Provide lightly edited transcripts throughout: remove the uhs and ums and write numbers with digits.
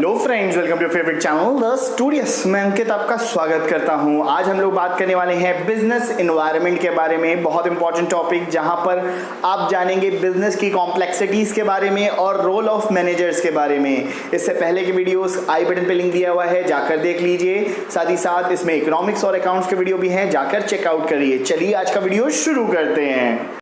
Hello friends, welcome to favourite channel the studious. मैं अंकित आपका स्वागत करता हूं। आज हम लोग बात करने वाले हैं बिजनेस एनवायरनमेंट के बारे में। बहुत इंपॉर्टेंट टॉपिक जहां पर आप जानेंगे बिजनेस की कॉम्प्लेक्सिटीज के बारे में और रोल ऑफ मैनेजर्स के बारे में। इससे पहले की वीडियोस आई बटन पे लिंक दिया हुआ है, जाकर देख लीजिए। साथ ही साथ इसमें इकोनॉमिक्स और अकाउंट्स के वीडियो भी हैं, जाकर चेकआउट करिए। चलिए आज का वीडियो शुरू करते हैं।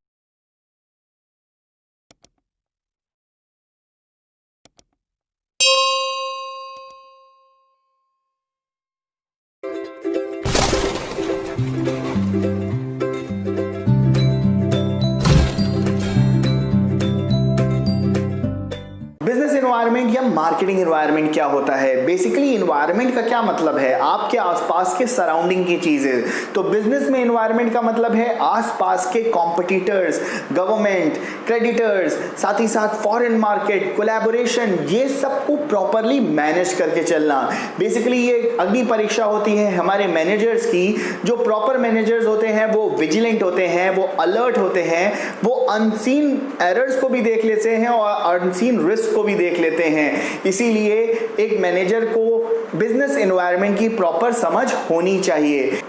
बिजनेस एनवायरनमेंट या मार्केटिंग एनवायरनमेंट क्या होता है? बेसिकली एनवायरनमेंट का क्या मतलब है? आपके आसपास के सराउंडिंग की चीजें। तो बिजनेस में एनवायरनमेंट का मतलब है आसपास के कॉम्पिटिटर्स, गवर्नमेंट, क्रेडिटर्स, साथ ही साथ फॉरेन मार्केट, कोलैबोरेशन, ये सबको प्रॉपरली मैनेज करके चलना। बेसिकली ये अग्नि परीक्षा होती है हमारे मैनेजर्स की। जो प्रॉपर मैनेजर्स होते हैं वो विजिलेंट होते हैं, वो अलर्ट होते हैं, वो अनसीन एरर्स को भी देख लेते हैं और अनसीन रिस्क को भी देख लेते हैं। इसीलिए एक मैनेजर को बिजनेस एनवायरनमेंट की प्रॉपर समझ होनी चाहिए।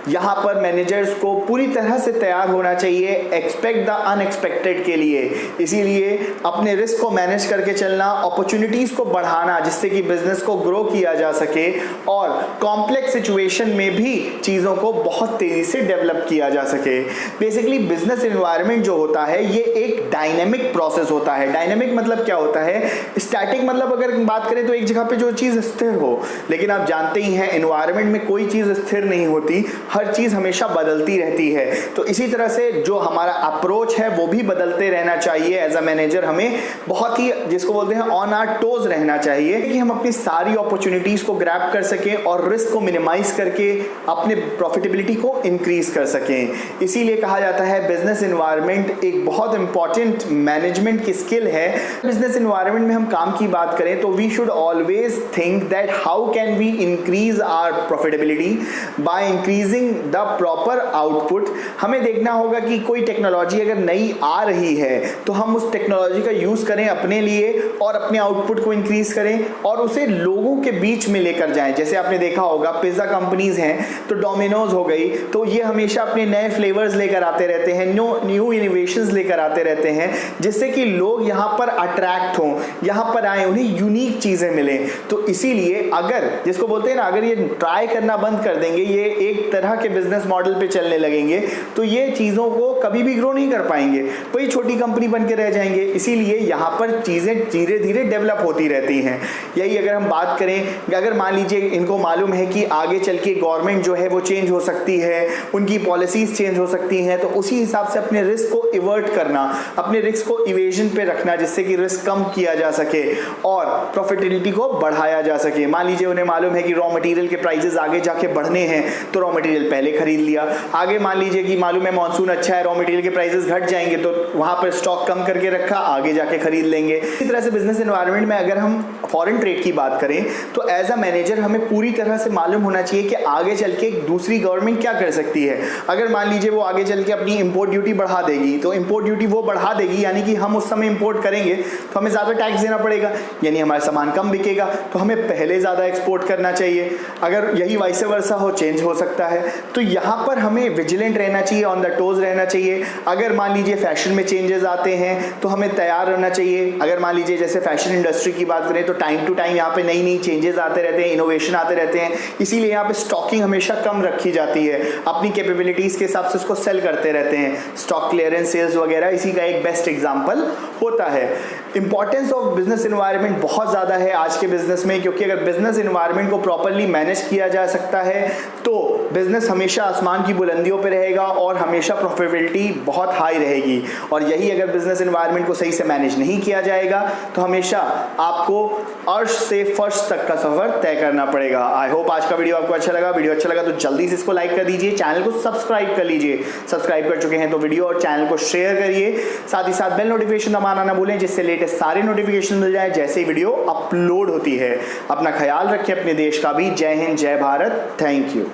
यहाँ पर मैनेजर्स को पूरी तरह से तैयार होना चाहिए एक्सपेक्ट द अनएक्सपेक्टेड के लिए। इसीलिए अपने रिस्क को मैनेज करके चलना, अपॉर्चुनिटीज को बढ़ाना जिससे कि बिजनेस को ग्रो किया जा सके और कॉम्प्लेक्स सिचुएशन में भी चीज़ों को बहुत तेज़ी से डेवलप किया जा सके। बेसिकली बिजनेस एनवायरनमेंट जो होता है ये एक डायनेमिक प्रोसेस होता है। डायनेमिक मतलब क्या होता है? स्टैटिक मतलब अगर बात करें तो एक जगह पे जो चीज़ स्थिर हो, लेकिन आप जानते ही हैं एनवायरनमेंट में कोई चीज़ स्थिर नहीं होती, हर चीज हमेशा बदलती रहती है। तो इसी तरह से जो हमारा अप्रोच है वो भी बदलते रहना चाहिए। एज अ मैनेजर हमें बहुत ही, जिसको बोलते हैं, ऑन आवर टोज रहना चाहिए कि हम अपनी सारी अपॉर्चुनिटीज को ग्रैब कर सकें और रिस्क को मिनिमाइज करके अपने प्रॉफिटेबिलिटी को इंक्रीज कर सकें। इसीलिए कहा जाता है बिजनेस एनवायरनमेंट एक बहुत इंपॉर्टेंट मैनेजमेंट की स्किल है। बिजनेस एनवायरनमेंट में हम काम की बात करें तो we should always think that how can we increase our profitability by increasing the proper output. हमें देखना होगा कि कोई टेक्नोलॉजी अगर नई आ रही है तो हम उस टेक्नोलॉजी का यूज करें अपने लिए और अपने आउटपुट को इंक्रीज करें और उसे लोगों के बीच में लेकर जाएं। जैसे आपने देखा होगा पिज्जा कंपनीज हैं तो डोमिनोज हो गई, तो ये हमेशा अपने नए फ्लेवर्स लेकर आते रहते हैं, न्यू इनोवेशंस लेकर आते रहते हैं जिससे कि लोग यहाँ पर अट्रैक्ट हों, यहाँ पर आए, उन्हें यूनिक चीजें मिलें। तो इसीलिए अगर, जिसको बोलते हैं ना, अगर ये ट्राई करना बंद कर देंगे, ये एक तरह के बिजनेस मॉडल पे चलने लगेंगे तो ये चीजों को कभी भी ग्रो नहीं कर पाएंगे, कोई छोटी कंपनी बन के रह जाएंगे। इसीलिए यहाँ पर चीजें धीरे धीरे डेवलप होती रहती हैं। यही अगर हम बात करें, अगर मान लीजिए इनको मालूम है कि आगे चल के गवर्नमेंट जो है वो चेंज हो सकती है, उनकी पॉलिसीज चेंज हो सकती हैं, तो उसी हिसाब से अपने रिस्क को इवर्ट करना, अपने रिस्क को इवेजन पे रखना जिससे कि रिस्क कम किया जा सके और प्रॉफिटेबिलिटी को बढ़ाया जा सके। मान लीजिए उन्हें मालूम है कि रॉ मटेरियल के प्राइसेस आगे जाके बढ़ने हैं तो रॉ मटेरियल पहले खरीद लिया। आगे मान लीजिए कि मालूम है मॉनसून अच्छा है, रॉ मटेरियल के प्राइसेस घट जाएंगे तो वहां पर स्टॉक कम करके रखा, आगे जाके खरीद लेंगे। इसी तरह से बिजनेस एनवायरनमेंट में अगर हम फॉरेन ट्रेड की बात करें तो एज अ मैनेजर हमें पूरी तरह से मालूम होना चाहिए कि आगे चल के दूसरी गवर्नमेंट क्या कर सकती है। अगर मान लीजिए वो आगे चल के अपनी इंपोर्ट ड्यूटी बढ़ा देगी तो इंपोर्ट ड्यूटी वो बढ़ा देगी, यानी कि हम उस समय इंपोर्ट करेंगे तो हमें ज्यादा टैक्स देना पड़ेगा, यानी हमारा सामान कम बिकेगा, तो हमें पहले ज्यादा एक्सपोर्ट करना चाहिए। अगर यही वाइस वर्सा हो, चेंज हो सकता है। तो यहाँ पर हमें विजिलेंट रहना चाहिए, ऑन द टोज रहना चाहिए। अगर मान लीजिए फैशन में चेंजेस आते हैं तो हमें तैयार रहना चाहिए। अगर मान लीजिए जैसे फैशन इंडस्ट्री की बात करें तो टाइम टू टाइम यहाँ पे नई नई चेंजेस आते रहते हैं, इनोवेशन आते रहते हैं। इसीलिए यहाँ पे स्टॉकिंग हमेशा कम रखी जाती है, अपनी कैपेबिलिटीज के हिसाब से उसको सेल करते रहते हैं। स्टॉक क्लियरेंस सेल्स वगैरह इसी का एक बेस्ट एग्जाम्पल होता है। इंपॉर्टेंस ऑफ बिजनेस एनवायरनमेंट बहुत ज़्यादा है आज के बिजनेस में, क्योंकि अगर बिजनेस एनवायरनमेंट को प्रॉपरली मैनेज किया जा सकता है तो बिजनेस हमेशा आसमान की बुलंदियों पे रहेगा और हमेशा प्रॉफिटेबिलिटी बहुत हाई रहेगी। और यही अगर बिजनेस एनवायरनमेंट को सही से मैनेज नहीं किया जाएगा तो हमेशा आपको अर्श से फर्श तक का सफर तय करना पड़ेगा। आई होप आज का वीडियो आपको अच्छा लगा। वीडियो अच्छा लगा तो जल्दी से इसको लाइक कर दीजिए, चैनल को सब्सक्राइब कर लीजिए। सब्सक्राइब कर चुके हैं तो वीडियो और चैनल को शेयर करिए। साथ ही साथ बेल नोटिफिकेशन दबाना ना भूलें जिससे लेटेस्ट सारे नोटिफिकेशन मिल जाए जैसे ही वीडियो अपलोड होती है। अपना ख्याल रखें, अपने देश का भी। जय हिंद, जय भारत। Thank you.